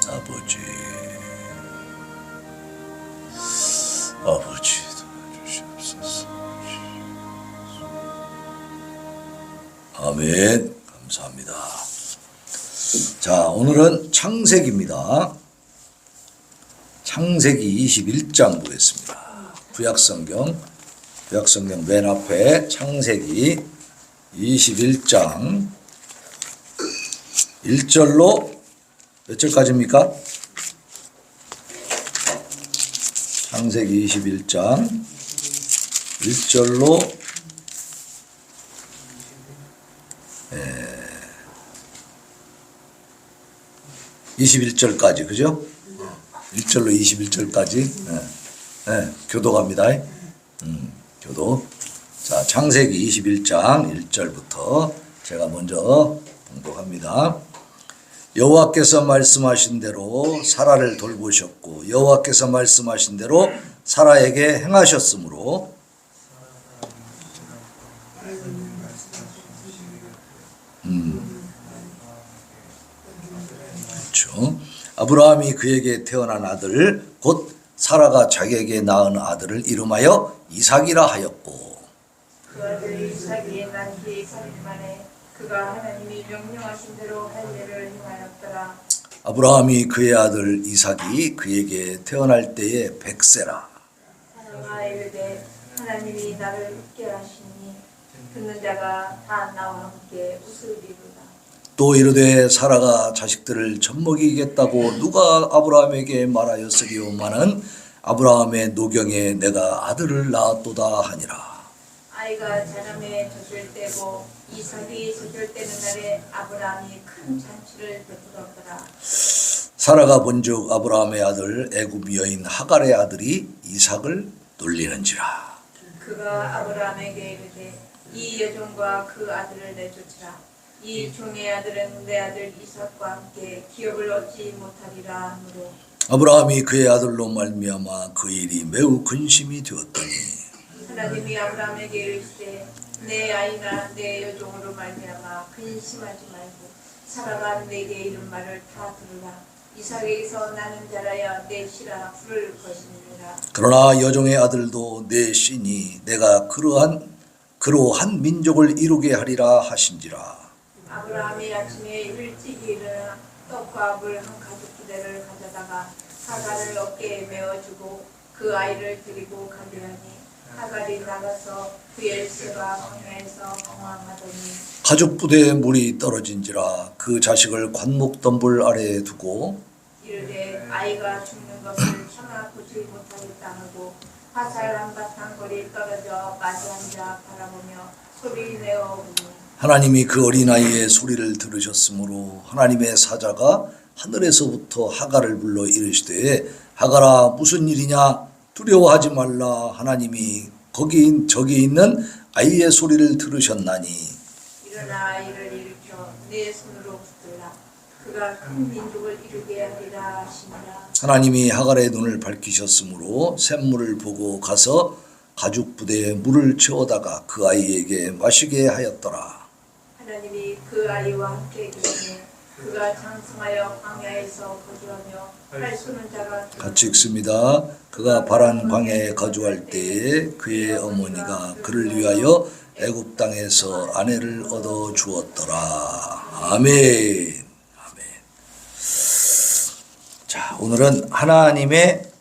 아버지, 아버지 도와주시옵소서. 아멘. 감사합니다. 자, 오늘은 창세기입니다. 창세기 21장 보겠습니다. 구약성경 맨 앞에 창세기 21장 1절로 몇 절까지입니까? 창세기 21장 1절로 21절까지, 그죠? 1절로 21절까지. 교도 갑니다. 교도. 자, 창세기 21장 1절부터 제가 먼저 봉독합니다. 여호와께서 말씀하신 대로 사라를 돌보셨고 여호와께서 말씀하신 대로 사라에게 행하셨으므로 그렇죠. 아브라함이 그에게 태어난 아들 곧 사라가 자기에게 낳은 아들을 이름하여 이삭이라 하였고 그 아들 이삭이 난 뒤에 3일 만에 그가 하나님이 명령하신 대로 할 일을 행하였더라. 아브라함이 그의 아들 이삭이 그에게 태어날 때에 100세라. 사라가 이르되 하나님이 나를 웃게 하시니 듣는 자가 다 나와 함께 웃으리로다. 또 이르되 사라가 자식들을 젖먹이겠다고 누가 아브라함에게 말하였으리오마는 아브라함의 노경에 내가 아들을 낳았도다 하니라. 아이가 자람에 젖을 때고 이삭이 젖을 때는 날에 아브라함이 큰 잔치를 베풀었더라. 사라가 본즉 아브라함의 아들 애굽 여인 하갈의 아들이 이삭을 놀리는지라. 그가 아브라함에게 이르되 이 여종과 그 아들을 내쫓으라. 이 종의 아들은 내 아들 이삭과 함께 기업을 얻지 못하리라 하므로 아브라함이 그의 아들로 말미암아 그 일이 매우 근심이 되었더니 하나님이 아브라함에게 이르시되 내 아이나 내 여종으로 말미암아 근심하지 말고 사라가 내게 이른 말을 다 들으라. 이삭에게서 나는 자라야 내 씨라 부를 것이니라. 그러나 여종의 아들도 내 씨니 내가 그로 한 민족을 이루게 하리라 하신지라. 아브라함이 아침에 일찍 일어나 떡과 물 한 가죽 부대를 가져다가 하갈을 어깨에 메어주고 그 아이를 데리고 가려하니 하갈이 나가서 브엘세바 광야에서 방황하더니 가죽 부대에 물이 떨어진지라. 그 자식을 관목 덤불 아래에 두고 이르되 아이가 죽는 것을 차마 보지 못하겠다 하고 화살 한바탕 거리 떨어져 마주 앉아 바라보며 소리 내어 우니 하나님이 그 어린아이의 소리를 들으셨으므로 하나님의 사자가 하늘에서부터 하갈을 불러 이르시되 하갈아 무슨 일이냐 두려워하지 말라. 하나님이 저기 있는 아이의 소리를 들으셨나니 일어나 아이를 일으켜 내 손으로 붙들라. 그가 큰 민족을 이루게 하리라 하시니라. 하나님이 하갈의 눈을 밝히셨으므로 샘물을 보고 가서 가죽 부대에 물을 채워다가 그 아이에게 마시게 하였더라. 하나님이 그 아이와 함께 계시니 그가 장성하여 광야에서 거주하며 할 수는 자가 같이 읽습니다. 그가 바란 광야에 거주할 때에 그의 어머니가 그를 위하여 애굽 땅에서 아내를 얻어 주었더라. 아멘. 아멘. 자, 오늘은 하나님의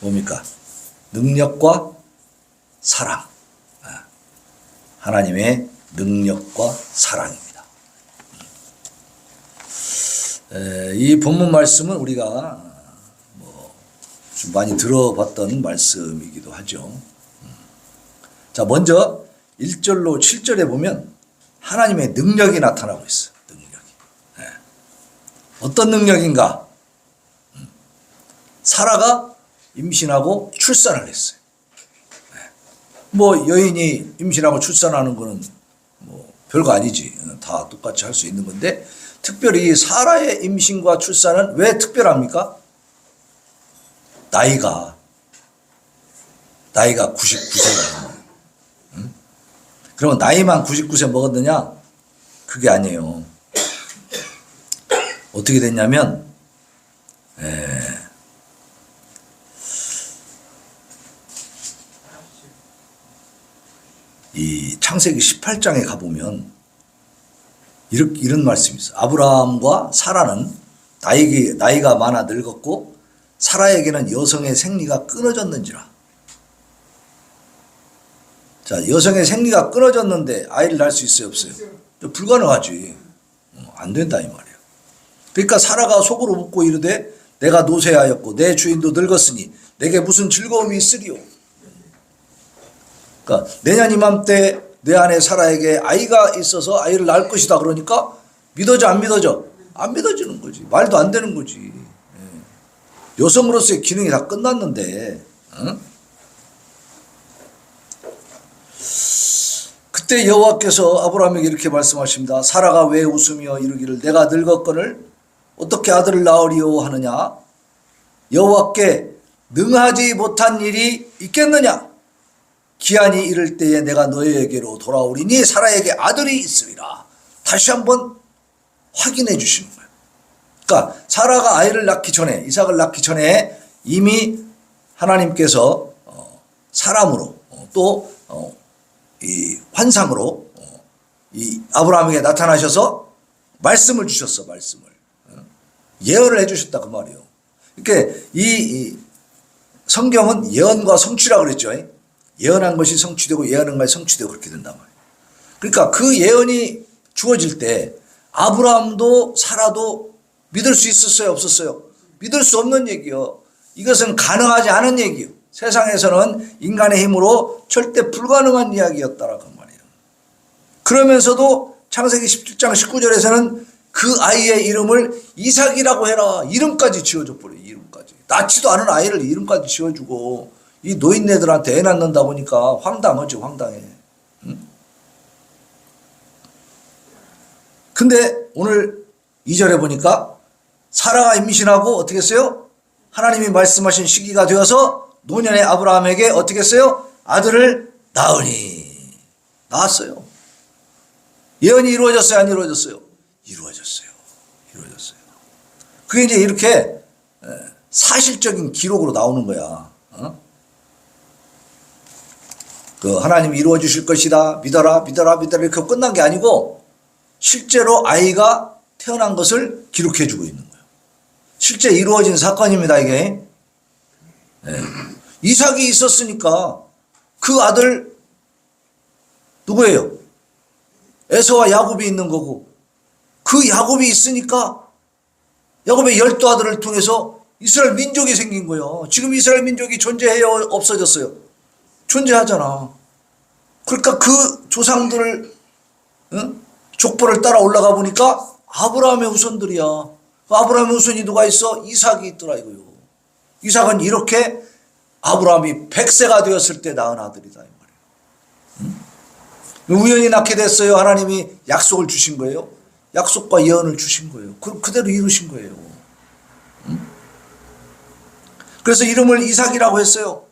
뭡니까? 능력과 사랑. 하나님의 능력과 사랑입니다. 이 본문 말씀은 우리가 좀 많이 들어봤던 말씀이기도 하죠. 자, 먼저 1절로 7절에 보면 하나님의 능력이 나타나고 있어요. 능력이. 어떤 능력인가? 사라가 임신하고 출산을 했어요. 뭐 여인이 임신하고 출산하는 거는 뭐 별거 아니지. 다 똑같이 할 수 있는 건데 특별히 사라의 임신과 출산은 왜 특별합니까? 나이가 99세가 그러면 나이만 99세 먹었느냐? 그게 아니에요. 어떻게 됐냐면 창세기 18장에 가보면 이런 말씀이 있어요. 아브라함과 사라는 나이가 많아 늙었고 사라에게는 여성의 생리가 끊어졌는지라. 자, 여성의 생리가 끊어졌는데 아이를 낳을 수 있어요, 없어요? 불가능하지. 안 된다 이 말이에요. 그러니까 사라가 속으로 묻고 이르되 내가 노쇠하였고 내 주인도 늙었으니 내게 무슨 즐거움이 있으리요. 그러니까 내년 이맘때 내 아내 사라에게 아이가 있어서 아이를 낳을 것이다. 그러니까 믿어져 안 믿어져? 안 믿어지는 거지. 말도 안 되는 거지. 여성으로서의 기능이 다 끝났는데. 응? 그때 여호와께서 아브라함에게 이렇게 말씀하십니다. 사라가 왜 웃으며 이르기를 내가 늙었거늘 어떻게 아들을 낳으리오 하느냐. 여호와께 능하지 못한 일이 있겠느냐. 기한이 이를 때에 내가 너희에게로 돌아오리니 사라에게 아들이 있으리라. 다시 한번 확인해 주시는 거예요. 그러니까 사라가 아이를 낳기 전에, 이삭을 낳기 전에 이미 하나님께서 사람으로 또 이 환상으로 이 아브라함에게 나타나셔서 말씀을 주셨어. 말씀을 예언을 해주셨다 그 말이에요. 그러니까 이 성경은 예언과 성취라고 그랬죠. 예언한 것이 성취되고 예언한 것이 성취되고 그렇게 된단 말이에요. 그러니까 그 예언이 주어질 때 아브라함도 사라도 믿을 수 있었어요, 없었어요? 믿을 수 없는 얘기요. 이것은 가능하지 않은 얘기요. 세상에서는 인간의 힘으로 절대 불가능한 이야기였다라고 말이에요. 그러면서도 창세기 17장 19절에서는 그 아이의 이름을 이삭이라고 해라. 이름까지 지어줘 버려요. 이름까지. 낳지도 않은 아이를 이름까지 지어주고 이 노인네들한테 애 낳는다 보니까 황당하지, 황당해. 응? 근데 오늘 2절에 보니까 사라가 임신하고 어떻게 했어요? 하나님이 말씀하신 시기가 되어서 노년의 아브라함에게 어떻게 했어요? 아들을 낳으니. 낳았어요. 예언이 이루어졌어요? 안 이루어졌어요? 이루어졌어요. 이루어졌어요. 그게 이제 이렇게 사실적인 기록으로 나오는 거야. 그 하나님이 이루어 주실 것이다. 믿어라, 믿어라, 믿어라. 이렇게 끝난 게 아니고 실제로 아이가 태어난 것을 기록해 주고 있는 거예요. 실제 이루어진 사건입니다, 이게. 네. 이삭이 있었으니까 그 아들 누구예요? 에서와 야곱이 있는 거고 그 야곱이 있으니까 야곱의 12아들을 통해서 이스라엘 민족이 생긴 거예요. 지금 이스라엘 민족이 존재해요? 없어졌어요? 존재하잖아. 그러니까 그 조상들 족보를 따라 올라가 보니까 아브라함의 후손들이야. 아브라함의 후손이 누가 있어? 이삭이 있더라 이거요. 이삭은 이렇게 아브라함이 100세가 되었을 때 낳은 아들이다 이 말이에요. 우연히 낳게 됐어요? 하나님이 약속을 주신 거예요? 약속과 예언을 주신 거예요. 그대로 이루신 거예요. 그래서 이름을 이삭이라고 했어요.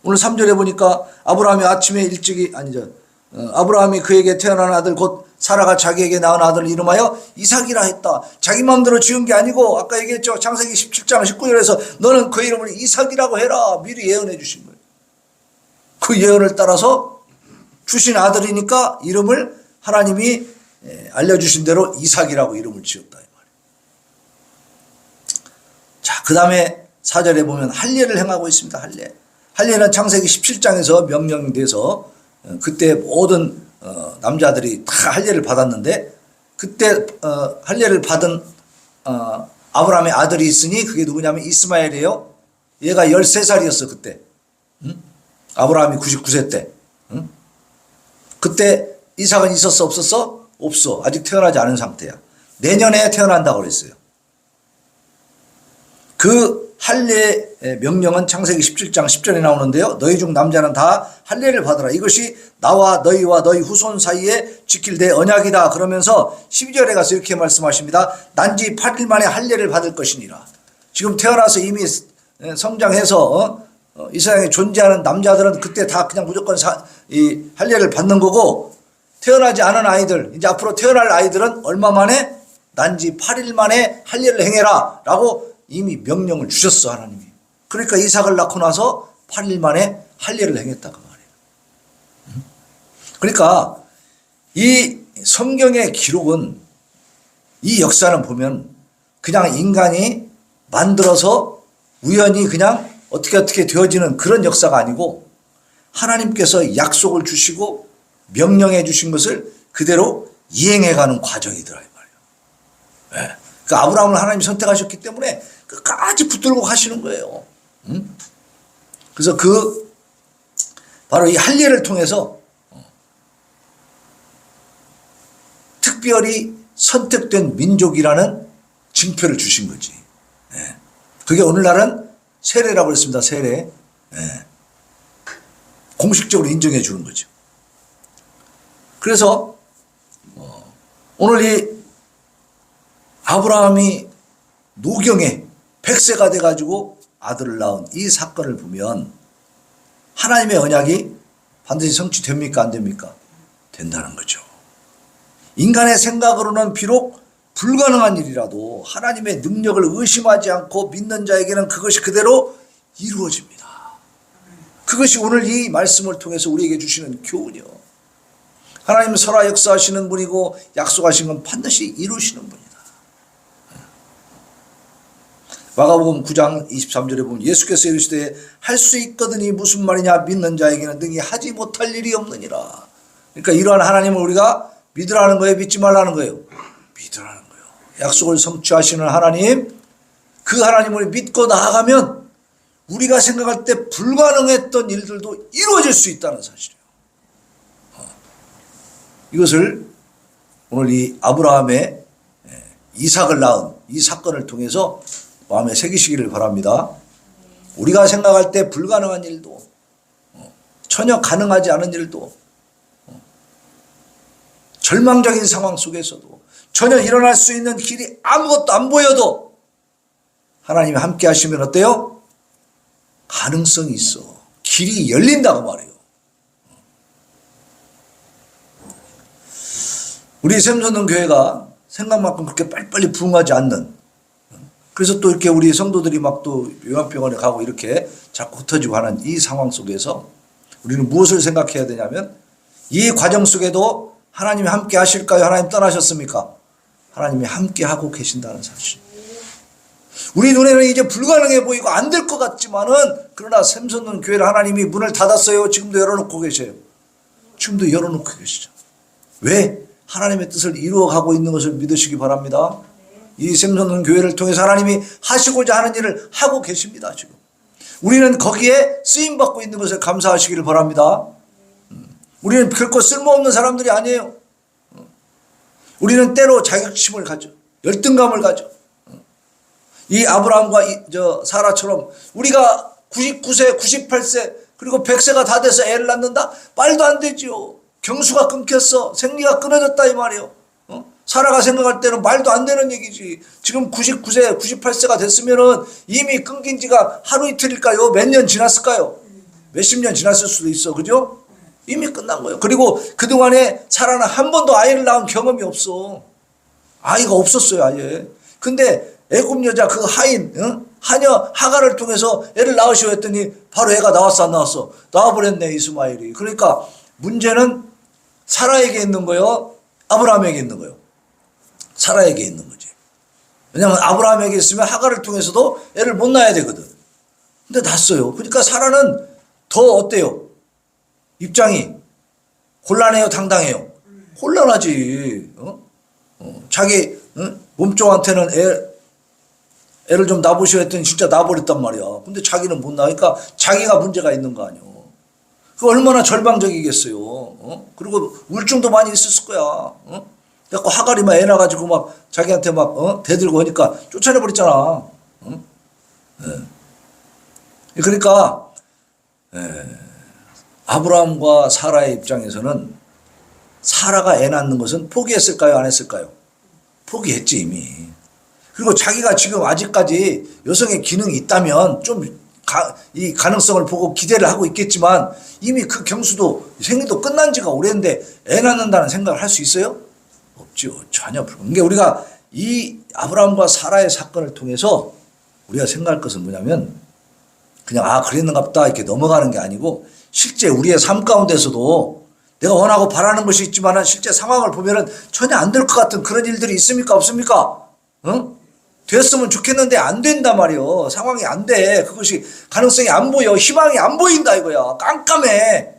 오늘 3절에 보니까 아브라함이 아침에 일찍이 아브라함이 그에게 태어난 아들 곧 사라가 자기에게 낳은 아들을 이름하여 이삭이라 했다. 자기 마음대로 지은 게 아니고 아까 얘기했죠. 창세기 17장 19절에서 너는 그 이름을 이삭이라고 해라. 미리 예언해 주신 거예요. 그 예언을 따라서 주신 아들이니까 이름을 하나님이 알려주신 대로 이삭이라고 이름을 지었다. 자, 그 다음에 4절에 보면 할례를 행하고 있습니다. 할례. 할례는 창세기 17장에서 명령이 돼서 그때 모든 남자들이 다 할례를 받았는데 그때 할례를 받은 아브라함의 아들이 있으니 그게 누구냐면 이스마엘이에요. 얘가 13살이었어 그때. 아브라함이 99세 때. 그때 이삭은 있었어 없었어? 없어. 아직 태어나지 않은 상태야. 내년에 태어난다고 그랬어요. 그 할례의 명령은 창세기 17장 10절에 나오는데요. 너희 중 남자는 다 할례를 받으라. 이것이 나와 너희와 너희 후손 사이에 지킬 내 언약이다. 그러면서 12절에 가서 이렇게 말씀하십니다. 난지 8일 만에 할례를 받을 것이니라. 지금 태어나서 이미 성장해서 이 세상에 존재하는 남자들은 그때 다 그냥 무조건 이 할례를 받는 거고 태어나지 않은 아이들, 이제 앞으로 태어날 아이들은 얼마 만에? 난지 8일 만에 할례를 행해라 라고 이미 명령을 주셨어 하나님이. 그러니까 이삭을 낳고 나서 8일 만에 할례를 행했다 그 말이에요. 그러니까 이 성경의 기록은, 이 역사는 보면 그냥 인간이 만들어서 우연히 그냥 어떻게 되어지는 그런 역사가 아니고 하나님께서 약속을 주시고 명령해 주신 것을 그대로 이행해가는 과정이더라 이 말이에요. 네. 그 아브라함을 하나님이 선택하셨기 때문에 끝까지 붙들고 가시는 거예요. 그래서 바로 이 할례를 통해서 특별히 선택된 민족이라는 징표를 주신 거지. 예. 그게 오늘날은 세례라고 했습니다. 세례. 예. 공식적으로 인정해 주는 거죠. 그래서 오늘 이 아브라함이 노경에 100세가 돼가지고 아들을 낳은 이 사건을 보면 하나님의 언약이 반드시 성취됩니까? 안 됩니까? 된다는 거죠. 인간의 생각으로는 비록 불가능한 일이라도 하나님의 능력을 의심하지 않고 믿는 자에게는 그것이 그대로 이루어집니다. 그것이 오늘 이 말씀을 통해서 우리에게 주시는 교훈이요. 하나님은 살아 역사하시는 분이고 약속하신 건 반드시 이루시는 분이다. 마가복음 9장 23절에 보면 예수께서 이르시되 할 수 있거든이 무슨 말이냐, 믿는 자에게는 능히 하지 못할 일이 없느니라. 그러니까 이러한 하나님을 우리가 믿으라는 거예요, 믿지 말라는 거예요? 믿으라는 거예요. 약속을 성취하시는 하나님, 그 하나님을 믿고 나아가면 우리가 생각할 때 불가능했던 일들도 이루어질 수 있다는 사실이에요. 이것을 오늘 이 아브라함의 이삭을 낳은 이 사건을 통해서 마음에 새기시기를 바랍니다. 우리가 생각할 때 불가능한 일도, 전혀 가능하지 않은 일도, 절망적인 상황 속에서도 전혀 일어날 수 있는 길이 아무것도 안 보여도 하나님이 함께 하시면 어때요? 가능성이 있어. 길이 열린다고 말해요. 우리 샘선동 교회가 생각만큼 그렇게 빨리빨리 부흥하지 않는, 그래서 또 이렇게 우리 성도들이 막 또 요양병원에 가고 이렇게 자꾸 흩어지고 하는 이 상황 속에서 우리는 무엇을 생각해야 되냐면, 이 과정 속에도 하나님이 함께 하실까요? 하나님 떠나셨습니까? 하나님이 함께 하고 계신다는 사실. 우리 눈에는 이제 불가능해 보이고 안 될 것 같지만은, 그러나 샘선동 교회를 하나님이 문을 닫았어요. 지금도 열어놓고 계셔요. 지금도 열어놓고 계시죠. 왜? 하나님의 뜻을 이루어가고 있는 것을 믿으시기 바랍니다. 이 샘선동 교회를 통해서 하나님이 하시고자 하는 일을 하고 계십니다. 지금 우리는 거기에 쓰임받고 있는 것을 감사하시기를 바랍니다. 우리는 결코 쓸모없는 사람들이 아니에요. 우리는 때로 자격심을 가져, 열등감을 가져. 이 아브라함과 사라처럼 우리가 99세, 98세, 그리고 100세가 다 돼서 애를 낳는다? 말도 안 되지요. 경수가 끊겼어. 생리가 끊어졌다 이 말이에요. 사라가 생각할 때는 말도 안 되는 얘기지. 지금 99세, 98세가 됐으면은 이미 끊긴 지가 하루 이틀일까요? 몇 년 지났을까요? 몇십 년 지났을 수도 있어. 그죠? 이미 끝난 거예요. 그리고 그동안에 사라는 한 번도 아이를 낳은 경험이 없어. 아이가 없었어요, 아예. 근데 애굽 여자 그 하인, 하녀 하가를 통해서 애를 낳으시오 했더니 바로 애가 나왔어, 안 나왔어? 나와버렸네, 이스마엘이. 그러니까 문제는 사라에게 있는 거요, 아브라함에게 있는 거요. 사라에게 있는 거지. 왜냐하면 아브라함에게 있으면 하가를 통해서도 애를 못 낳아야 되거든. 근데 낳았어요. 그러니까 사라는 더 어때요? 입장이 곤란해요, 당당해요? 곤란하지. 자기 몸종한테는 애를 좀 낳으시오 했더니 진짜 낳아버렸단 말이야. 근데 자기는 못 낳으니까 자기가 문제가 있는 거 아니야. 그 얼마나 절망적이겠어요. 그리고 우울증도 많이 있었을 거야. 그래갖고 하갈이만 애 낳아가지고 막 자기한테 막 대들고 하니까 쫓아내버렸잖아. 그러니까 아브라함과 사라의 입장에서는 사라가 애 낳는 것은 포기했을까요? 안 했을까요? 포기했지 이미. 그리고 자기가 지금 아직까지 여성의 기능이 있다면 좀 이 가능성을 보고 기대를 하고 있겠지만, 이미 그 경수도 생리도 끝난 지가 오래인데 애 낳는다는 생각을 할 수 있어요? 없죠. 전혀 불가능. 그러니까 우리가 이 아브라함과 사라의 사건을 통해서 우리가 생각할 것은 뭐냐면, 그냥 그랬는가 보다 이렇게 넘어가는 게 아니고, 실제 우리의 삶 가운데서도 내가 원하고 바라는 것이 있지만 실제 상황을 보면은 전혀 안 될 것 같은 그런 일들이 있습니까? 없습니까? 응? 됐으면 좋겠는데 안 된단 말이요. 상황이 안 돼. 그것이 가능성이 안 보여. 희망이 안 보인다 이거야. 깜깜해.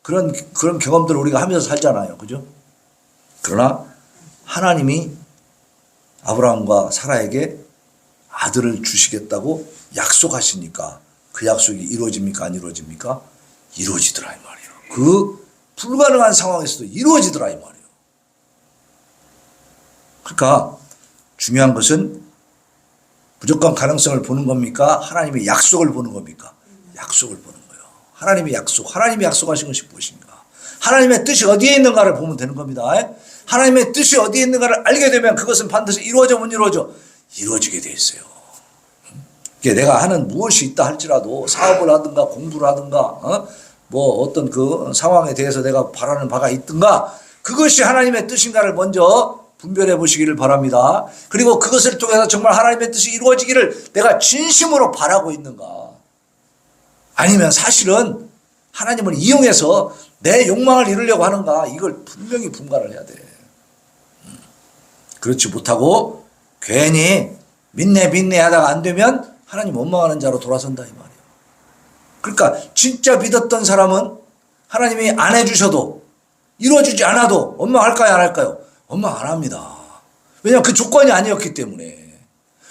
그런 경험들을 우리가 하면서 살잖아요. 그죠? 그러나 하나님이 아브라함과 사라에게 아들을 주시겠다고 약속하시니까 그 약속이 이루어집니까? 안 이루어집니까? 이루어지더라 이 말이에요. 그 불가능한 상황에서도 이루어지더라 이 말이에요. 그러니까 중요한 것은 무조건 가능성을 보는 겁니까? 하나님의 약속을 보는 겁니까? 약속을 보는 거예요. 하나님의 약속, 하나님이 약속하신 것이 무엇인가? 하나님의 뜻이 어디에 있는가를 보면 되는 겁니다. 하나님의 뜻이 어디에 있는가를 알게 되면 그것은 반드시 이루어져 못 이루어져? 이루어지게 돼 있어요. 내가 하는 무엇이 있다 할지라도 사업을 하든가 공부를 하든가 뭐 어떤 그 상황에 대해서 내가 바라는 바가 있든가 그것이 하나님의 뜻인가를 먼저 분별해 보시기를 바랍니다. 그리고 그것을 통해서 정말 하나님의 뜻이 이루어지기를 내가 진심으로 바라고 있는가? 아니면 사실은 하나님을 이용해서 내 욕망을 이루려고 하는가? 이걸 분명히 분간을 해야 돼. 그렇지 못하고 괜히 믿네 하다가 안 되면 하나님 원망하는 자로 돌아선다 이 말이에요. 그러니까 진짜 믿었던 사람은 하나님이 안 해주셔도 이루어지지 않아도 원망할까요 안 할까요? 원망 안 합니다. 왜냐하면 그 조건이 아니었기 때문에.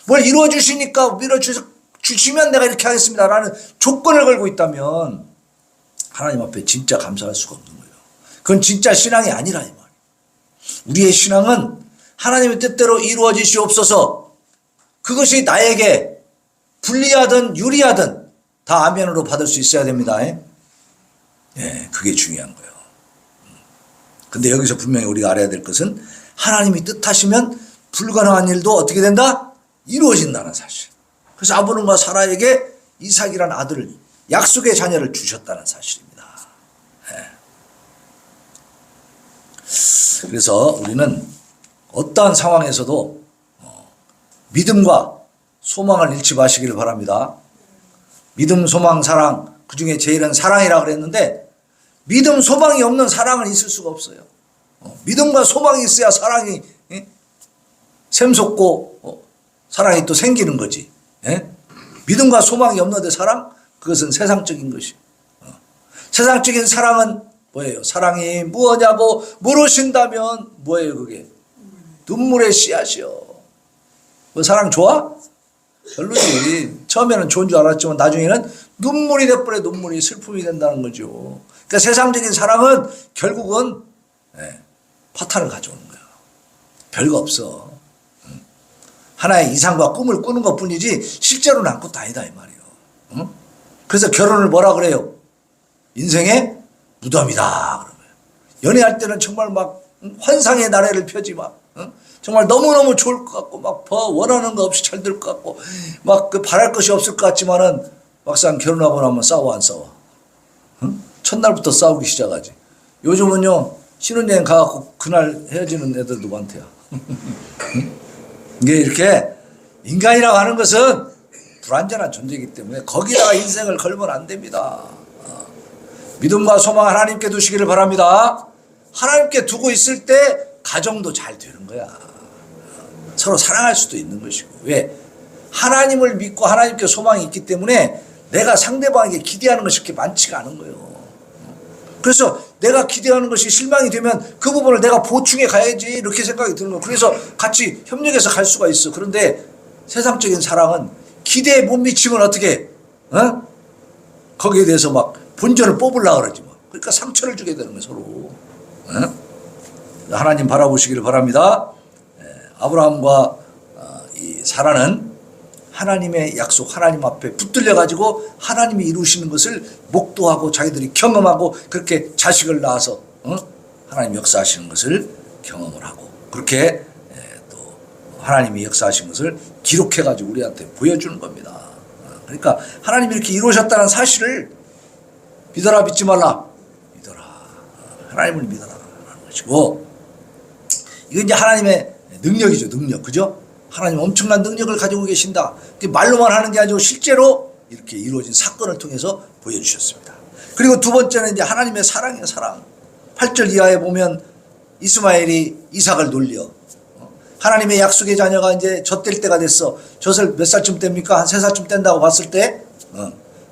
뭘 이루어주시니까 밀어주시면 내가 이렇게 하겠습니다 라는 조건을 걸고 있다면 하나님 앞에 진짜 감사할 수가 없는 거예요. 그건 진짜 신앙이 아니라 이 말이에요. 우리의 신앙은 하나님의 뜻대로 이루어지시옵소서. 그것이 나에게 불리하든 유리하든 다 아멘으로 받을 수 있어야 됩니다. 예, 그게 중요한 거예요. 근데 여기서 분명히 우리가 알아야 될 것은 하나님이 뜻하시면 불가능한 일도 어떻게 된다? 이루어진다는 사실. 그래서 아브람과 사라에게 이삭이라는 아들을 약속의 자녀를 주셨다는 사실입니다. 예. 그래서 우리는 어떠한 상황에서도 믿음과 소망을 잃지 마시기를 바랍니다. 믿음, 소망, 사랑 그 중에 제일은 사랑이라고 그랬는데 믿음, 소망이 없는 사랑은 있을 수가 없어요. 믿음과 소망이 있어야 사랑이 샘솟고 사랑이 또 생기는 거지. 믿음과 소망이 없는데 사랑? 그것은 세상적인 것이. 세상적인 사랑은 뭐예요? 사랑이 무엇냐고 물으신다면 뭐예요 그게? 눈물의 씨앗이요. 뭐 사랑 좋아? 별로지. 처음에는 좋은 줄 알았지만 나중에는 눈물이 돼버려. 눈물이 슬픔이 된다는 거죠. 그러니까 세상적인 사랑은 결국은 파탄을 가져오는 거야. 별거 없어. 하나의 이상과 꿈을 꾸는 것뿐이지 실제로는 아무것도 아니다 이 말이에요. 그래서 결혼을 뭐라 그래요? 인생의 무덤이다. 그러면 연애할 때는 정말 막 환상의 나래를 펴지 막 정말 너무너무 좋을 것 같고 막 원하는 거 없이 잘 될 것 같고 막 그 바랄 것이 없을 것 같지만은 막상 결혼하고 나면 싸워 안 싸워? 첫날부터 싸우기 시작하지. 요즘은요 신혼여행 가갖고 그날 헤어지는 애들도 많대요. 이게 이렇게 인간이라고 하는 것은 불완전한 존재이기 때문에 거기다가 인생을 걸면 안 됩니다. 믿음과 소망 하나님께 두시기를 바랍니다. 하나님께 두고 있을 때 가정도 잘 되는 거야. 서로 사랑할 수도 있는 것이고. 왜? 하나님을 믿고 하나님께 소망이 있기 때문에 내가 상대방에게 기대하는 것이 그렇게 많지가 않은 거예요. 그래서 내가 기대하는 것이 실망이 되면 그 부분을 내가 보충해 가야지 이렇게 생각이 드는 거예요. 그래서 같이 협력해서 갈 수가 있어. 그런데 세상적인 사랑은 기대에 못 미치면 어떻게 거기에 대해서 막 본전을 뽑으려고 그러지 뭐. 그러니까 상처를 주게 되는 거예요 서로. 하나님 바라보시기를 바랍니다. 아브라함과 이 사라는 하나님의 약속 하나님 앞에 붙들려 가지고 하나님이 이루시는 것을 목도하고 자기들이 경험하고 그렇게 자식을 낳아서 하나님 역사하시는 것을 경험을 하고 그렇게 또 하나님이 역사하신 것을 기록해 가지고 우리한테 보여주는 겁니다. 그러니까 하나님이 이렇게 이루셨다는 사실을 믿어라 믿지 말라 믿어라. 하나님을 믿어라 하는 것이고 이건 이제 하나님의 능력이죠. 능력. 그죠? 하나님 엄청난 능력을 가지고 계신다. 말로만 하는 게 아니고 실제로 이렇게 이루어진 사건을 통해서 보여주셨습니다. 그리고 두 번째는 이제 하나님의 사랑이에요. 사랑. 8절 이하에 보면 이스마엘이 이삭을 놀려. 하나님의 약속의 자녀가 이제 젖될 때가 됐어. 젖을 몇 살쯤 뗍니까? 한 3살쯤 뗀다고 봤을 때,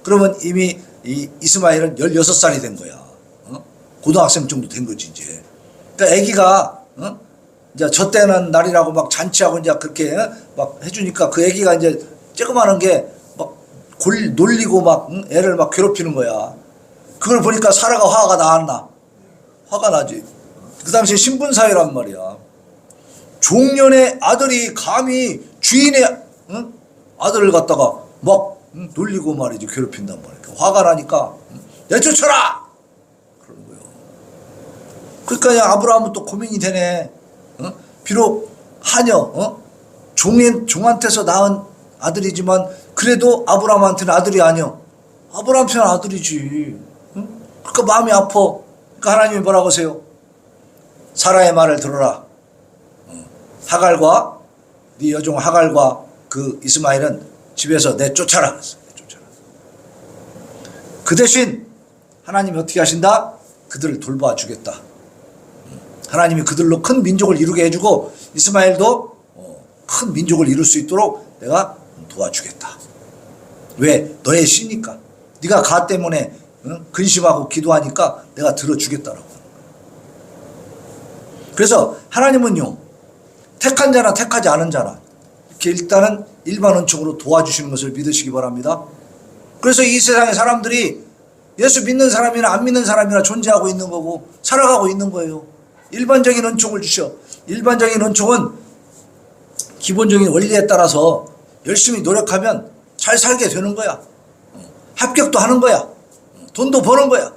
그러면 이미 이 이스마엘은 16살이 된 거야. 고등학생 정도 된 거지, 이제. 그러니까 아기가, 이제 젖대는 날이라고 막 잔치하고 이제 그렇게 막 해주니까 그 아기가 이제 쬐그마한 게 막 놀리고 막 애를 막 괴롭히는 거야. 그걸 보니까 사라가 화가 나왔나? 화가 나지. 그 당시에 신분사회란 말이야. 종년의 아들이 감히 주인의 아들을 갖다가 막 놀리고 말이지 괴롭힌단 말이야. 화가 나니까 내쫓아라! 그러는 거예요. 그러니까 그냥 아브라함은 또 고민이 되네. 비록 하녀 종한테서 낳은 아들이지만 그래도 아브라함한테는 아들이 아니여. 아브라함한테는 아들이지. 그러니까 마음이 아파. 그러니까 하나님이 뭐라고 하세요? 사라의 말을 들어라. 하갈과 네 여종 하갈과 그 이스마엘은 집에서 내쫓아라 그랬어. 내쫓아라. 그 대신 하나님이 어떻게 하신다? 그들을 돌봐주겠다. 하나님이 그들로 큰 민족을 이루게 해주고 이스마엘도 큰 민족을 이룰 수 있도록 내가 도와주겠다. 왜? 너의 씨니까. 네가 가 때문에 근심하고 기도하니까 내가 들어주겠다라고. 그래서 하나님은요, 택한 자나 택하지 않은 자나 이렇게 일단은 일반 은총으로 도와주시는 것을 믿으시기 바랍니다. 그래서 이 세상의 사람들이 예수 믿는 사람이나 안 믿는 사람이나 존재하고 있는 거고 살아가고 있는 거예요. 일반적인 은총을 주셔. 일반적인 은총은 기본적인 원리에 따라서 열심히 노력하면 잘 살게 되는 거야. 합격도 하는 거야. 돈도 버는 거야.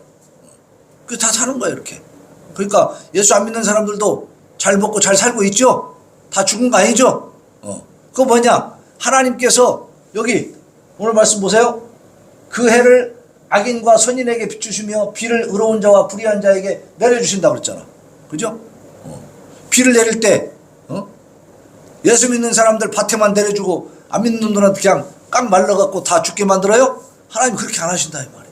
그래서 다 사는 거야 이렇게. 그러니까 예수 안 믿는 사람들도 잘 먹고 잘 살고 있죠? 다 죽은 거 아니죠? 그거 뭐냐? 하나님께서 여기 오늘 말씀 보세요. 그 해를 악인과 선인에게 비추시며 비를 의로운 자와 불의한 자에게 내려주신다고 그랬잖아. 그죠? 비를 내릴 때 예수 믿는 사람들 밭에만 내려주고 안 믿는 놈들한테 그냥 깡 말라갖고 다 죽게 만들어요? 하나님 그렇게 안 하신다 이 말이에요.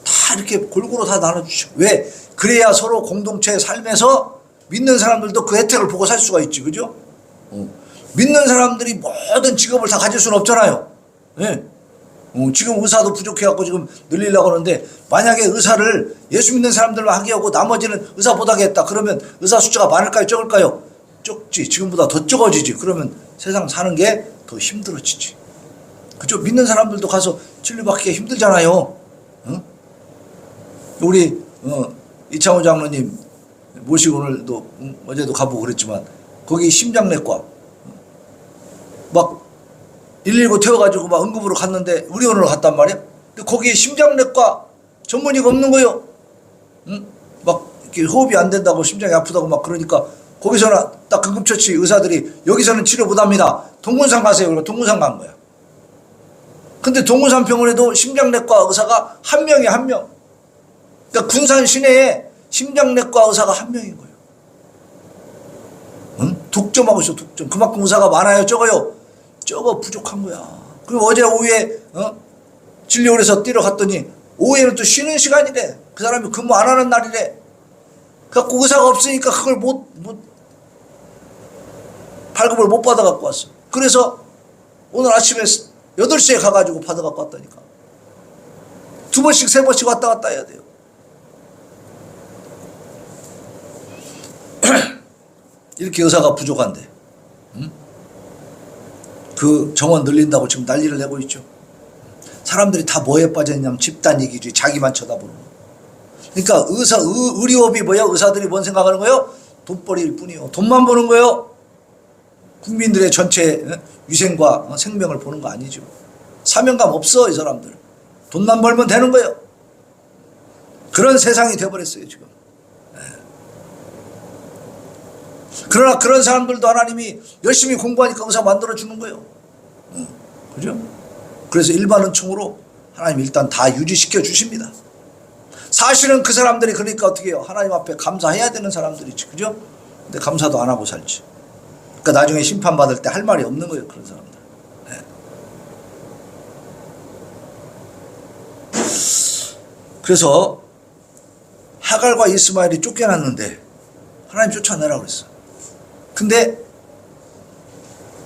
다 이렇게 골고루 다 나눠주시고. 왜? 그래야 서로 공동체의 삶에서 믿는 사람들도 그 혜택을 보고 살 수가 있지. 그죠? 믿는 사람들이 모든 직업을 다 가질 수는 없잖아요. 네. 지금 의사도 부족해갖고 지금 늘리려고 하는데 만약에 의사를 예수 믿는 사람들만 하게 하고 나머지는 의사 못하게 했다. 그러면 의사 숫자가 많을까요? 적을까요? 적지. 지금보다 더 적어지지. 그러면 세상 사는 게 더 힘들어지지. 그죠? 믿는 사람들도 가서 진료받기가 힘들잖아요. 우리 이창호 장로님 모시고 오늘도 어제도 가보고 그랬지만 거기 심장내과 막 119 태워가지고 막 응급으로 갔는데 의료원으로 갔단 말이야. 근데 거기에 심장내과 전문의가 없는 거예요. 막 이렇게 호흡이 안 된다고 심장이 아프다고 막 그러니까 거기서는 딱 응급처치 의사들이 여기서는 치료 못합니다. 동군산 가세요. 그러고 동군산 간 거야. 근데 동군산 병원에도 심장내과 의사가 한 명이야, 한 명. 그러니까 군산 시내에 심장내과 의사가 한 명인 거예요. 독점하고 있어, 독점. 그만큼 의사가 많아요, 적어요? 적어, 부족한 거야. 그리고 어제 오후에 진료를 해서 뛰러 갔더니 오후에는 또 쉬는 시간이래. 그 사람이 근무 안 하는 날이래. 그래갖고 의사가 없으니까 그걸 발급을 못 받아갖고 왔어. 그래서 오늘 아침에 8시에 가가지고 받아갖고 왔다니까. 2번씩 3번씩 왔다 갔다 해야 돼요. 이렇게 의사가 부족한데 그 정원 늘린다고 지금 난리를 내고 있죠. 사람들이 다 뭐에 빠졌냐면 집단 이기주의, 자기만 쳐다보는 거. 그러니까 의료업이 뭐야? 의사들이 뭔 생각하는 거예요? 돈벌이일 뿐이요. 돈만 버는 거예요. 국민들의 전체 위생과 생명을 보는 거 아니죠. 사명감 없어 이 사람들. 돈만 벌면 되는 거예요. 그런 세상이 돼버렸어요 지금. 그러나 그런 사람들도 하나님이 열심히 공부하니까 의사 만들어주는 거예요. 그죠? 그래서 일반 은총으로 하나님 일단 다 유지시켜 주십니다. 사실은 그 사람들이 그러니까 어떻게 해요? 하나님 앞에 감사해야 되는 사람들이지. 그죠? 근데 감사도 안 하고 살지. 그러니까 나중에 심판받을 때 할 말이 없는 거예요. 그런 사람들. 네. 그래서 하갈과 이스마엘이 쫓겨났는데 하나님 쫓아내라고 그랬어. 근데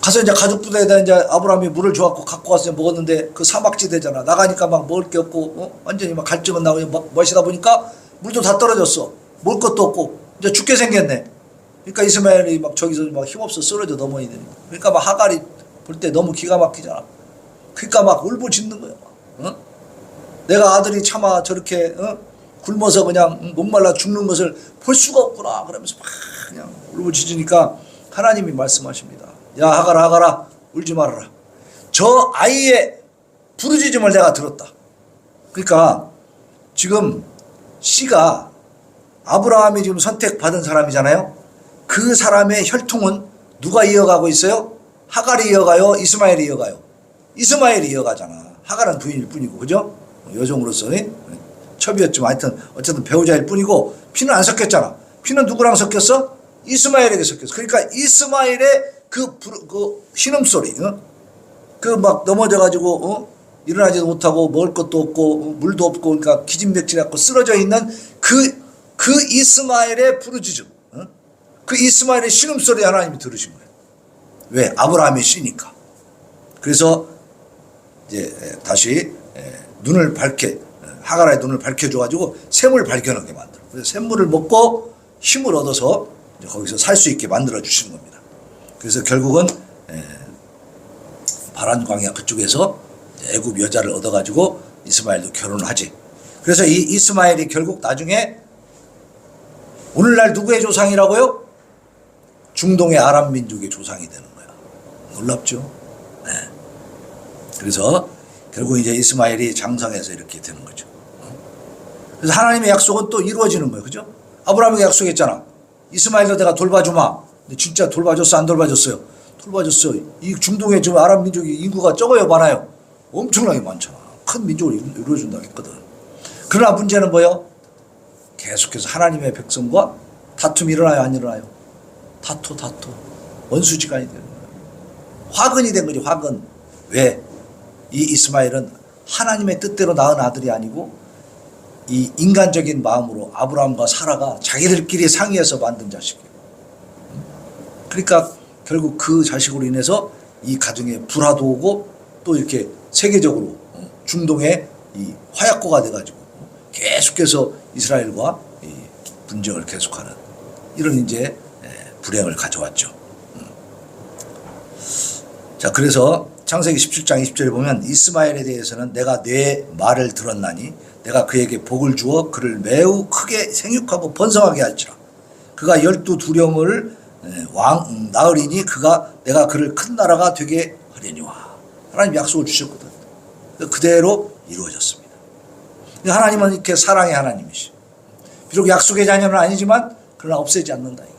가서 이제 가족 부대에다 이제 아브라함이 물을 줘갖고 갖고 와서 먹었는데 그 사막지대잖아. 나가니까 막 먹을 게 없고 완전히 막 갈증은 나고 막 마시다 보니까 물도 다 떨어졌어. 먹을 것도 없고 이제 죽게 생겼네. 그러니까 이스마엘이 막 저기서 막 힘없어 쓰러져 넘어야 되니까. 그러니까 막 하갈이 볼 때 너무 기가 막히잖아. 그러니까 막 울부짖는 거야. 어? 내가 아들이 차마 저렇게 굶어서 그냥 목말라 죽는 것을 볼 수가 없구나. 그러면서 막 그냥 울부짖으니까 하나님이 말씀하십니다. 야 하갈아 하갈아 울지 말아라. 저 아이의 부르짖음을 내가 들었다. 그러니까 지금 씨가 아브라함이 지금 선택받은 사람이잖아요. 그 사람의 혈통은 누가 이어가고 있어요? 하갈이 이어가요? 이스마엘이 이어가요? 이스마엘이 이어가잖아. 하갈은 부인일 뿐이고, 그죠? 여종으로서 첩이었지만 하여튼 어쨌든 배우자일 뿐이고 피는 안 섞였잖아. 피는 누구랑 섞였어? 이스마엘에게 섞였어. 그러니까 이스마엘의 그 신음소리, 그 막 넘어져가지고 일어나지도 못하고 먹을 것도 없고 물도 없고 그러니까 기진맥진해갖고 쓰러져 있는 그 이스마엘의 부르짖음, 그 이스마엘의 신음소리 하나님이 들으신 거예요. 왜? 아브라함의 씨니까. 그래서 이제 다시 눈을 밝게 하갈의 눈을 밝혀줘가지고 샘을 발견하게 만들어. 그래서 샘물을 먹고 힘을 얻어서 이제 거기서 살 수 있게 만들어 주신 겁니다. 그래서 결국은 바란 광야 그쪽에서 애굽 여자를 얻어가지고 이스마엘도 결혼을 하지. 그래서 이 이스마엘이 결국 나중에 오늘날 누구의 조상이라고요? 중동의 아람 민족의 조상이 되는 거야. 놀랍죠? 네. 그래서 결국 이제 이스마엘이 장성해서 이렇게 되는 거죠. 그래서 하나님의 약속은 또 이루어지는 거예요. 그죠? 아브라함에게 약속했잖아. 이스마엘도 내가 돌봐주마. 근데 진짜 돌봐줬어? 안 돌봐줬어요? 돌봐줬어요. 이 중동의 지금 아랍 민족이 인구가 적어요? 많아요? 엄청나게 많잖아. 큰 민족을 이루어준다고 했거든. 그러나 문제는 뭐예요? 계속해서 하나님의 백성과 다툼이 일어나요? 안 일어나요? 다투. 원수지간이 되는 거예요. 화근이 된 거지, 화근. 왜? 이 이스마엘은 하나님의 뜻대로 낳은 아들이 아니고 이 인간적인 마음으로 아브라함과 사라가 자기들끼리 상의해서 만든 자식이에요. 그러니까 결국 그 자식으로 인해서 이 가정에 불화도 오고 또 이렇게 세계적으로 중동의 이 화약고가 돼가지고 계속해서 이스라엘과 이 분쟁을 계속하는 이런 이제 불행을 가져왔죠. 자, 그래서 창세기 17장 20절에 보면 이스마엘에 대해서는 내가 내 말을 들었나니 내가 그에게 복을 주어 그를 매우 크게 생육하고 번성하게 할지라. 그가 12두령을 낳으리니 내가 그를 큰 나라가 되게 하려니와. 하나님 약속을 주셨거든. 그대로 이루어졌습니다. 하나님은 이렇게 사랑의 하나님이시. 비록 약속의 자녀는 아니지만 그러나 없애지 않는다. 이게.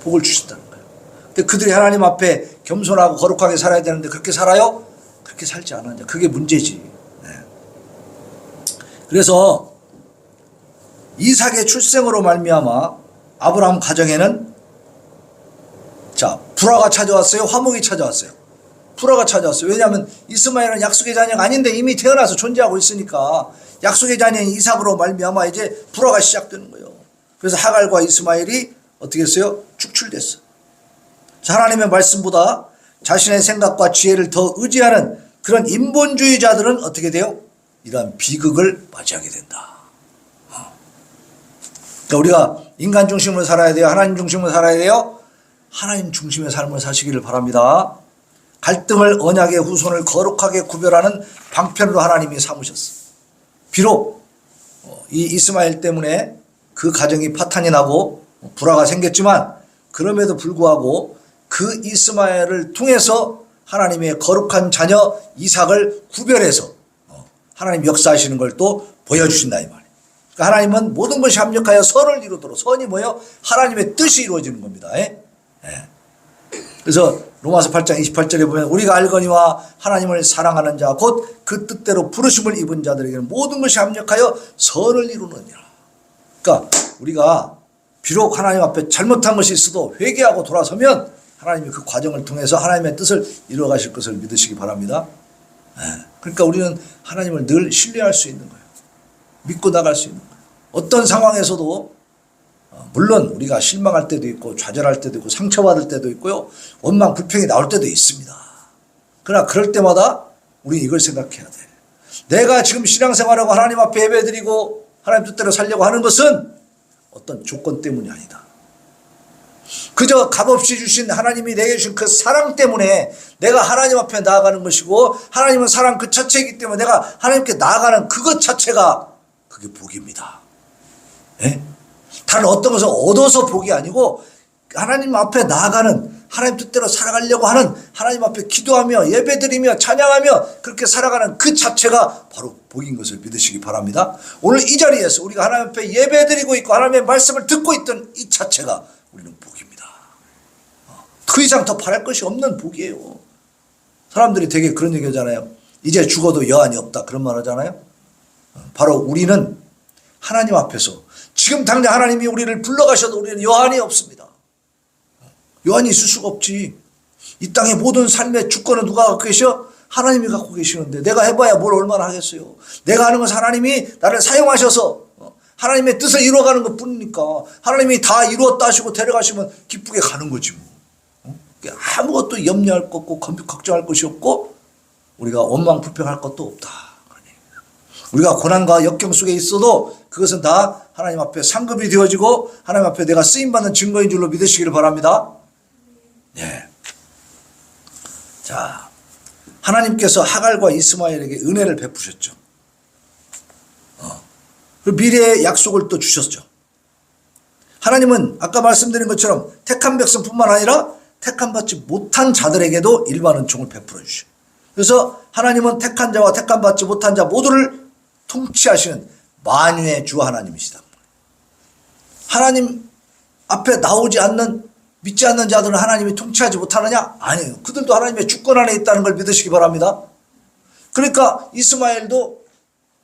복을 주신다는 거예요. 근데 그들이 하나님 앞에 겸손하고 거룩하게 살아야 되는데 그렇게 살아요? 그렇게 살지 않았냐. 그게 문제지. 네. 그래서 이삭의 출생으로 말미암아 아브라함 가정에는 불화가 찾아왔어요? 화목이 찾아왔어요? 불화가 찾아왔어요. 왜냐하면 이스마엘은 약속의 자녀가 아닌데 이미 태어나서 존재하고 있으니까 약속의 자녀인 이삭으로 말미암아 이제 불화가 시작되는 거예요. 그래서 하갈과 이스마엘이 어떻게 했어요? 축출됐어. 하나님의 말씀보다 자신의 생각과 지혜를 더 의지하는 그런 인본주의자들은 어떻게 돼요? 이러한 비극을 맞이하게 된다. 그러니까 우리가 인간 중심으로 살아야 돼요? 하나님 중심으로 살아야 돼요? 하나님 중심의 삶을 사시기를 바랍니다. 갈등을 언약의 후손을 거룩하게 구별하는 방편으로 하나님이 삼으셨어. 비록 이 이스마엘 때문에 그 가정이 파탄이 나고 불화가 생겼지만 그럼에도 불구하고 그 이스마엘을 통해서 하나님의 거룩한 자녀 이삭을 구별해서 하나님 역사하시는 걸 또 보여주신다 이 말이에요. 그러니까 하나님은 모든 것이 합력하여 선을 이루도록. 선이 뭐예요? 하나님의 뜻이 이루어지는 겁니다. 그래서 로마서 8장 28절에 보면 우리가 알거니와 하나님을 사랑하는 자 곧 그 뜻대로 부르심을 입은 자들에게는 모든 것이 합력하여 선을 이루느니라. 그러니까 우리가 비록 하나님 앞에 잘못한 것이 있어도 회개하고 돌아서면 하나님이 그 과정을 통해서 하나님의 뜻을 이루어 가실 것을 믿으시기 바랍니다. 그러니까 우리는 하나님을 늘 신뢰할 수 있는 거예요. 믿고 나갈 수 있는 거예요. 어떤 상황에서도 물론 우리가 실망할 때도 있고 좌절할 때도 있고 상처받을 때도 있고요. 원망 불평이 나올 때도 있습니다. 그러나 그럴 때마다 우리 이걸 생각해야 돼. 내가 지금 신앙생활하고 하나님 앞에 예배드리고 하나님 뜻대로 살려고 하는 것은 어떤 조건 때문이 아니다. 그저 값없이 주신 하나님이 내게 주신 그 사랑 때문에 내가 하나님 앞에 나아가는 것이고 하나님은 사랑 그 자체이기 때문에 내가 하나님께 나아가는 그것 자체가 그게 복입니다. 예? 다른 어떤 것을 얻어서 복이 아니고 하나님 앞에 나아가는 하나님 뜻대로 살아가려고 하는 하나님 앞에 기도하며 예배드리며 찬양하며 그렇게 살아가는 그 자체가 바로 복인 것을 믿으시기 바랍니다. 오늘 이 자리에서 우리가 하나님 앞에 예배드리고 있고 하나님의 말씀을 듣고 있던 이 자체가 우리는 복입니다. 그 이상 더 바랄 것이 없는 복이에요. 사람들이 되게 그런 얘기 하잖아요. 이제 죽어도 여한이 없다 그런 말 하잖아요. 바로 우리는 하나님 앞에서 지금 당장 하나님이 우리를 불러가셔도 우리는 여한이 없습니다. 여한이 있을 수가 없지. 이 땅의 모든 삶의 주권은 누가 갖고 계셔? 하나님이 갖고 계시는데 내가 해봐야 뭘 얼마나 하겠어요. 내가 하는 것은 하나님이 나를 사용하셔서 하나님의 뜻을 이루어가는 것 뿐이니까 하나님이 다 이루었다 하시고 데려가시면 기쁘게 가는 거지 뭐. 아무것도 염려할 것 없고 걱정할 것이 없고 우리가 원망 불평할 것도 없다. 우리가 고난과 역경 속에 있어도 그것은 다 하나님 앞에 상급이 되어지고 하나님 앞에 내가 쓰임받는 증거인 줄로 믿으시기를 바랍니다. 네. 자, 하나님께서 하갈과 이스마엘에게 은혜를 베푸셨죠. 그 미래의 약속을 또 주셨죠. 하나님은 아까 말씀드린 것처럼 택한 백성뿐만 아니라 택함받지 못한 자들에게도 일반 은총을 베풀어 주셔. 그래서 하나님은 택한 자와 택함받지 못한 자 모두를 통치하시는 만유의 주 하나님이시다. 하나님 앞에 나오지 않는 믿지 않는 자들은 하나님이 통치하지 못하느냐? 아니에요. 그들도 하나님의 주권 안에 있다는 걸 믿으시기 바랍니다. 그러니까 이스마엘도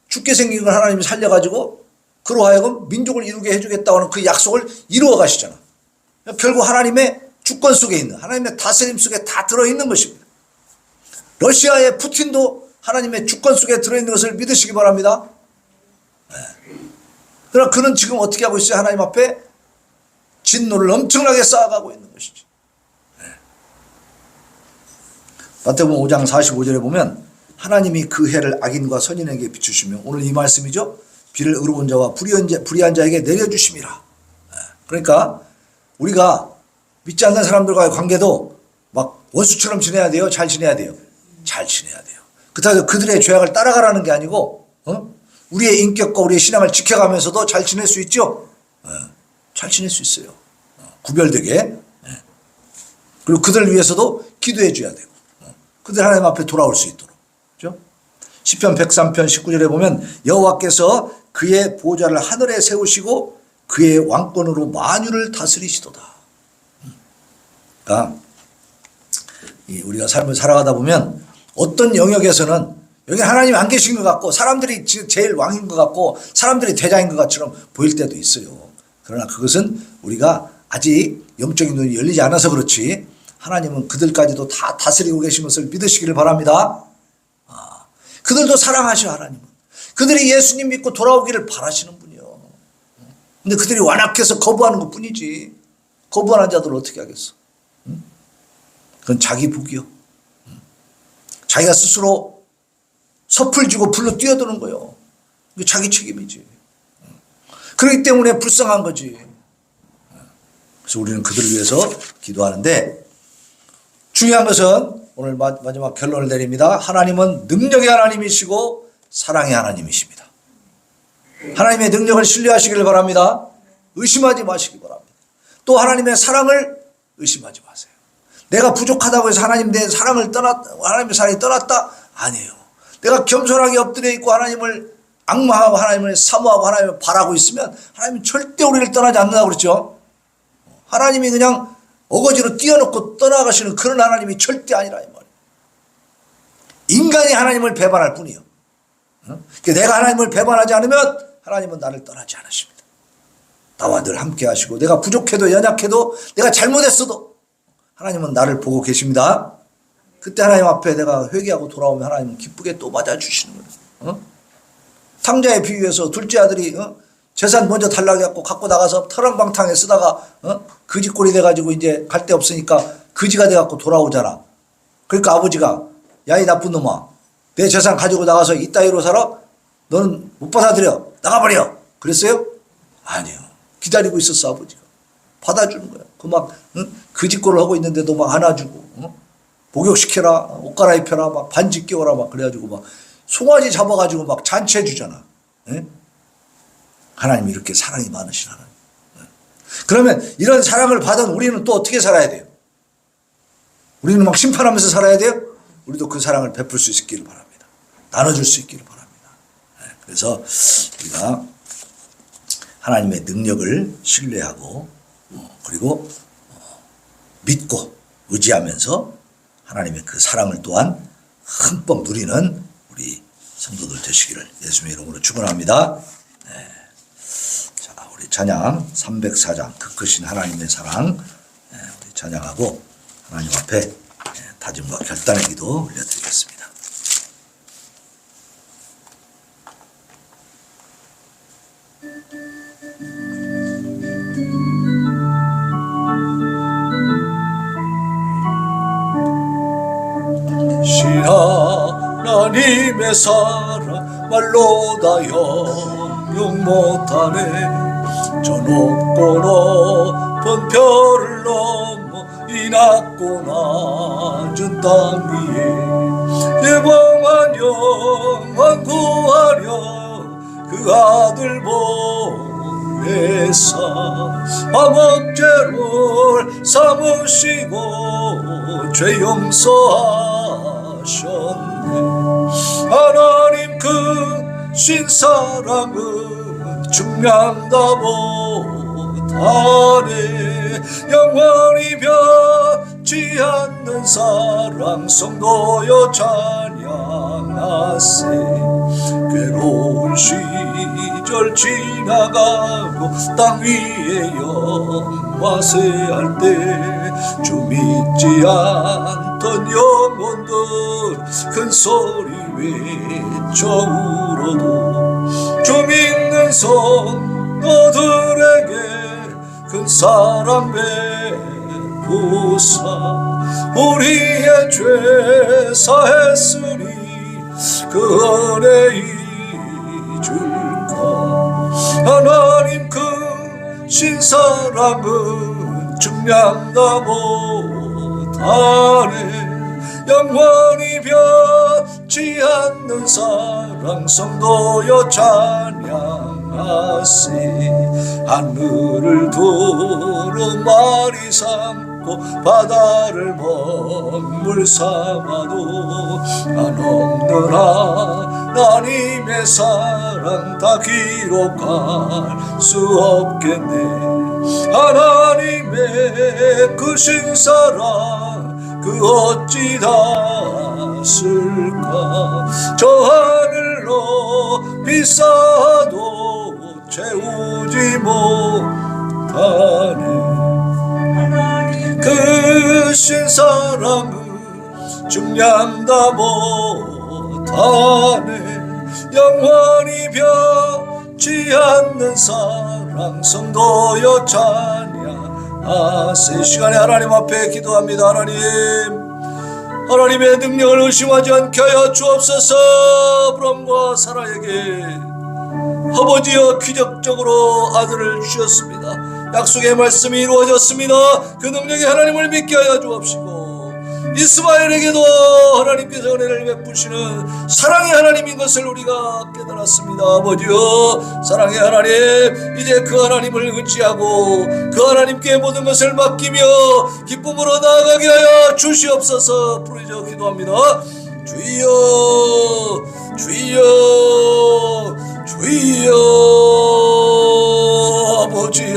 죽게 생긴 걸 하나님이 살려가지고 그로 하여금 민족을 이루게 해주겠다고 하는 그 약속을 이루어 가시잖아. 결국 하나님의 주권 속에 있는 하나님의 다스림 속에 다 들어있는 것입니다. 러시아의 푸틴도 하나님의 주권 속에 들어있는 것을 믿으시기 바랍니다. 네. 그러나 그는 지금 어떻게 하고 있어요? 하나님 앞에 진노를 엄청나게 쌓아가고 있는 것이지. 네. 마태복음 5장 45절에 보면 하나님이 그 해를 악인과 선인에게 비추시며 오늘 이 말씀이죠. 비를 의로운 자와 불의한 자에게 내려주심이라. 네. 그러니까 우리가 믿지 않는 사람들과의 관계도 막 원수처럼 지내야 돼요? 잘 지내야 돼요? 잘 지내야 돼요. 그렇다고 그들의 죄악을 따라가라는 게 아니고 우리의 인격과 우리의 신앙을 지켜가면서도 잘 지낼 수 있죠? 잘 지낼 수 있어요. 구별되게. 그리고 그들을 위해서도 기도해 줘야 되고 그들 하나님 앞에 돌아올 수 있도록. 그렇죠? 시편 103편 19절에 보면 여호와께서 그의 보좌를 하늘에 세우시고 그의 왕권으로 만유를 다스리시도다. 그러니까 우리가 삶을 살아가다 보면 어떤 영역에서는 여기 하나님이 안 계신 것 같고 사람들이 제일 왕인 것 같고 사람들이 대장인 것 같처럼 보일 때도 있어요. 그러나 그것은 우리가 아직 영적인 눈이 열리지 않아서 그렇지 하나님은 그들까지도 다 다스리고 계신 것을 믿으시기를 바랍니다. 그들도 사랑하셔. 하나님은 그들이 예수님 믿고 돌아오기를 바라시는 분이요. 근데 그들이 완악해서 거부하는 것 뿐이지 거부하는 자들은 어떻게 하겠어. 그건 자기 복이요. 자기가 스스로 섭을 지고 불로 뛰어드는 거예요. 이게 자기 책임이지. 그렇기 때문에 불쌍한 거지. 그래서 우리는 그들을 위해서 기도하는데 중요한 것은 오늘 마지막 결론을 내립니다. 하나님은 능력의 하나님이시고 사랑의 하나님이십니다. 하나님의 능력을 신뢰하시기를 바랍니다. 의심하지 마시기 바랍니다. 또 하나님의 사랑을 의심하지 마세요. 내가 부족하다고 해서 하나님의 사랑이 떠났다? 아니에요. 내가 겸손하게 엎드려 있고 하나님을 악마하고 하나님을 사모하고 하나님을 바라고 있으면 하나님은 절대 우리를 떠나지 않는다고 그랬죠. 하나님이 그냥 어거지로 띄워놓고 떠나가시는 그런 하나님이 절대 아니라 이 말이에요. 인간이 하나님을 배반할 뿐이에요. 내가 하나님을 배반하지 않으면 하나님은 나를 떠나지 않으십니다. 나와 늘 함께 하시고 내가 부족해도 연약해도 내가 잘못했어도 하나님은 나를 보고 계십니다. 그때 하나님 앞에 내가 회개하고 돌아오면 하나님은 기쁘게 또 맞아주시는 거예요. 탕자의 비유에서 둘째 아들이 재산 먼저 달라고 갖고 나가서 터렁방탕에 쓰다가 거지꼴이 돼가지고 이제 갈 데 없으니까 거지가 돼갖고 돌아오잖아. 그러니까 아버지가 야, 이 나쁜 놈아, 내 재산 가지고 나가서 이따위로 살아? 너는 못 받아들여. 나가버려. 그랬어요? 아니요. 기다리고 있었어, 아버지가. 받아주는 거야. 그 막 거지꼴을 하고 있는데도 막 안아주고 목욕시켜라, 옷 갈아입혀라, 막 반지 끼워라, 막 그래가지고 막 송아지 잡아가지고 막 잔치해 주잖아. 하나님이 이렇게 사랑이 많으신 하나님. 그러면 이런 사랑을 받은 우리는 또 어떻게 살아야 돼요? 우리는 막 심판하면서 살아야 돼요? 우리도 그 사랑을 베풀 수 있기를 바랍니다. 나눠줄 수 있기를 바랍니다. 그래서 우리가 하나님의 능력을 신뢰하고 그리고 믿고 의지하면서 하나님의 그 사랑을 또한 흠뻑 누리는 우리 성도들 되시기를 예수님의 이름으로 축원합니다. 자, 우리 찬양 304장 그 크신 하나님의 사랑 우리 찬양하고 하나님 앞에 다짐과 결단의 기도 올려드리겠습니다. 하나님의 사랑 말로 다 형용 못하네. 저 높고 높은 별을 넘어 이 낮고 낮은 땅 위에 예방한 영원 구하려 그 아들 보내사 암흑죄를 삼으시고 죄 용서하셨네. 하나님 그 신사랑은 중량다 못하네. 영원히 변치 않는 사랑 성도여 찬양하세. 괴로운 시절 지나가고 땅 위에 영화세할 때 주 믿지 않던 영혼들 큰 소리 외쳐 울어도 주 믿는 성도들에게 큰 사랑 베푸사 우리의 죄 사했으니 그 은혜 잊을까. 하나님 그 신사랑은 중량다 못하네. 영원히 변치 않는 사랑 성도여 찬양하세. 하늘을 두루마리 삼고 바다를 먹물 삼아도 한없는 하나님의 사랑 다 기록할 수 없겠네. 하나님의 그 신사랑 그 어찌 닿았을까. 저 하늘로 비싸도 채우지 못하네. 그 신사랑은 중량다 못하네. 영원히 변치 않는 사랑 성도여 찬양하세. 시간에 하나님 앞에 기도합니다. 하나님의 능력을 의심하지 않게 하여 주옵소서. 아브람과 사라에게 아버지여 기적적으로 아들을 주셨습니다. 약속의 말씀이 이루어졌습니다. 그 능력의 하나님을 믿게 하여 주옵시고 이스마엘에게도 하나님께서 은혜를 베푸시는 사랑의 하나님인 것을 우리가 깨달았습니다. 아버지여 사랑의 하나님, 이제 그 하나님을 의지하고 그 하나님께 모든 것을 맡기며 기쁨으로 나아가게 하여 주시옵소서. 부르짖어 기도합니다. 주여 주여 주여